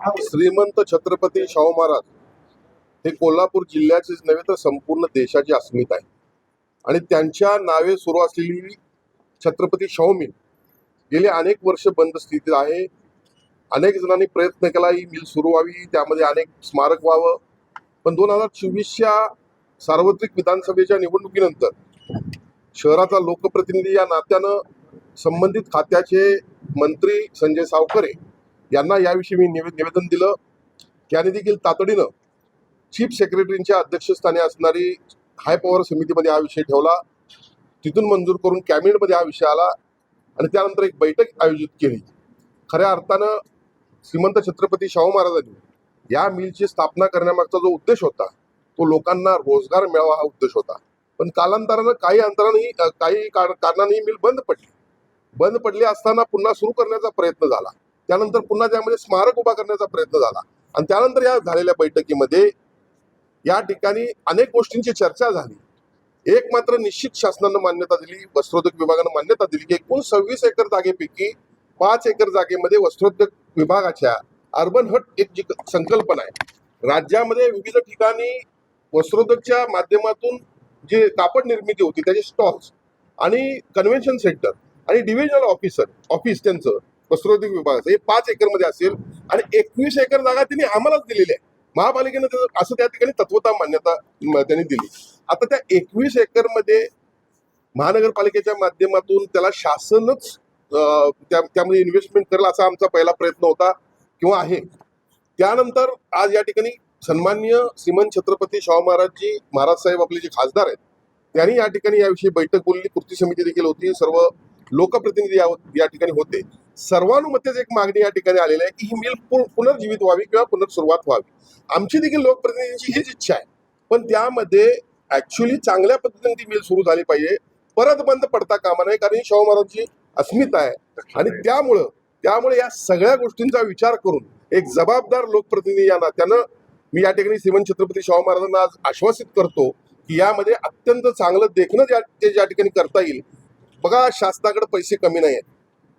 श्रीमंत छत्रपती शाहू महाराज हे कोल्हापूर जिल्ह्याचेच नव्हे तर संपूर्ण देशाची अस्मिता आहे आणि त्यांच्या नावे सुरू असलेली छत्रपती शाहू मिल गेली अनेक वर्ष बंद स्थितीत आहे. अनेक जणांनी प्रयत्न केला ही मिल सुरू व्हावी, त्यामध्ये अनेक स्मारक व्हावं, पण 2024च्या सार्वत्रिक विधानसभेच्या निवडणुकीनंतर शहराचा लोकप्रतिनिधी या नात्यानं संबंधित खात्याचे मंत्री संजय सावकरे यांना याविषयी मी निवेदन दिलं. त्याने देखील तातडीनं चीफ सेक्रेटरींच्या अध्यक्षस्थानी असणारी हाय पॉवर समितीमध्ये हा विषय ठेवला. तिथून मंजूर करून कॅबिनेटमध्ये हा विषय आला आणि त्यानंतर एक बैठक आयोजित केली. खऱ्या अर्थानं श्रीमंत छत्रपती शाहू महाराजांनी या मिलची स्थापना करण्यामागचा जो उद्देश होता तो लोकांना रोजगार मिळावा हा उद्देश होता. पण कालांतरानं काही कारणाने ही मिल बंद पडली असताना पुन्हा सुरू करण्याचा प्रयत्न झाला. त्यानंतर पुन्हा त्यामध्ये स्मारक उभा करण्याचा प्रयत्न झाला आणि त्यानंतर या झालेल्या बैठकीमध्ये या ठिकाणी अनेक गोष्टींची चर्चा झाली. एक मात्र निश्चित शासनानं मान्यता दिली, वस्त्रोद्योग विभागानं मान्यता दिली की एकूण 26 एकर जागेपैकी 5 एकर जागेमध्ये वस्त्रोद्योग विभागाच्या अर्बन हट एक जी संकल्पना आहे, राज्यामध्ये विविध ठिकाणी वस्त्रोद्योगच्या माध्यमातून जे कापड निर्मिती होती त्याचे स्टॉल्स आणि कन्व्हेन्शन सेंटर आणि डिव्हिजनल ऑफिस त्यांचं वस्त्रोद्योग विभागाचं हे 5 एकर मध्ये असेल आणि 21 एकर जागा त्यांनी आम्हालाच दिलेली आहे. महापालिकेनं असं त्या ठिकाणी तत्वता मान्यता त्यांनी दिली. आता त्या 21 एकर मध्ये महानगरपालिकेच्या माध्यमातून त्याला शासनच त्यामध्ये इन्व्हेस्टमेंट करेल असा आमचा पहिला प्रयत्न होता किंवा आहे. त्यानंतर आज या ठिकाणी सन्माननीय श्रीमंत छत्रपती शाहू महाराज साहेब आपले जे खासदार आहेत त्यांनी या ठिकाणी याविषयी बैठक बोलली. कृती समिती देखील होती, सर्व लोकप्रतिनिधी या ठिकाणी होते. सर्वानुमतेच एक मागणी या ठिकाणी आलेली आहे की ही मिल पुनर्जीवित व्हावी किंवा पुनर्सुरुवात व्हावी. आमची देखील लोकप्रतिनिधींची हीच इच्छा आहे, पण त्यामध्ये ऍक्च्युअली चांगल्या पद्धतीने ती मिल सुरू झाली पाहिजे, परत बंद पडता कामा नये, कारण ही शाहू महाराजांची अस्मिता आहे आणि त्यामुळे या सगळ्या गोष्टींचा विचार करून एक जबाबदार लोकप्रतिनिधी या नात्यानं मी या ठिकाणी श्रीमंत छत्रपती शाहू महाराजांना आज आश्वासित करतो की यामध्ये अत्यंत चांगलं देखणं ज्या ठिकाणी करता येईल. बघा, शासनाकडे पैसे कमी नाही आहेत.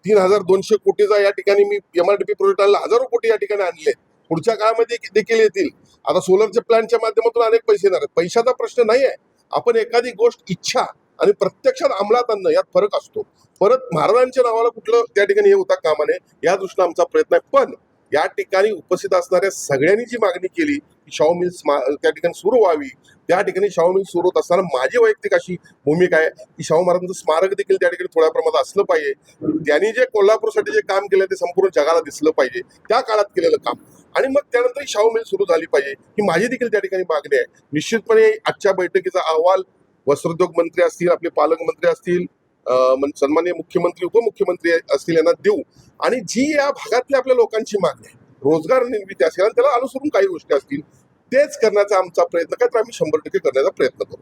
3200 कोटीचा या ठिकाणी मी MRDP प्रोजेक्ट आणला, हजारो कोटी या ठिकाणी आणले, पुढच्या काळामध्ये देखील येतील. आता सोलरच्या प्लॅनच्या माध्यमातून अनेक पैसे येणार आहेत. पैशाचा प्रश्न नाही आहे, आपण एखादी गोष्ट इच्छा आणि प्रत्यक्षात अंमलात आणणं यात फरक असतो. परत महाराजांच्या नावाला कुठलं त्या ठिकाणी हे होता कामा नये या दृष्टीने आमचा प्रयत्न आहे. पण या ठिकाणी उपस्थित असणाऱ्या सगळ्यांनी जी मागणी केली की शाहू मिल त्या ठिकाणी सुरू व्हावी, त्या ठिकाणी शाहू मिल सुरू होत असताना माझी वैयक्तिक अशी भूमिका आहे की शाहू महाराजांचं स्मारक देखील त्या ठिकाणी थोड्या प्रमाणात असलं पाहिजे. त्यांनी जे कोल्हापूरसाठी जे काम केलं ते संपूर्ण जगाला दिसलं पाहिजे, त्या काळात केलेलं काम, आणि मग त्यानंतर शाहू मिल सुरू झाली पाहिजे ही माझी देखील त्या ठिकाणी मागणी आहे. निश्चितपणे आजच्या बैठकीचा अहवाल वस्त्रोद्योग मंत्री असतील, आपले पालकमंत्री असतील, सन्माननीय मुख्यमंत्री उपमुख्यमंत्री असतील यांना देऊ आणि जी या भागातल्या आपल्या लोकांची मागणी आहे, रोजगार निर्मिती असेल आणि त्याला अनुसरून काही गोष्टी असतील तेच करण्याचा आमचा प्रयत्न काय तर आम्ही 100% करण्याचा प्रयत्न करू.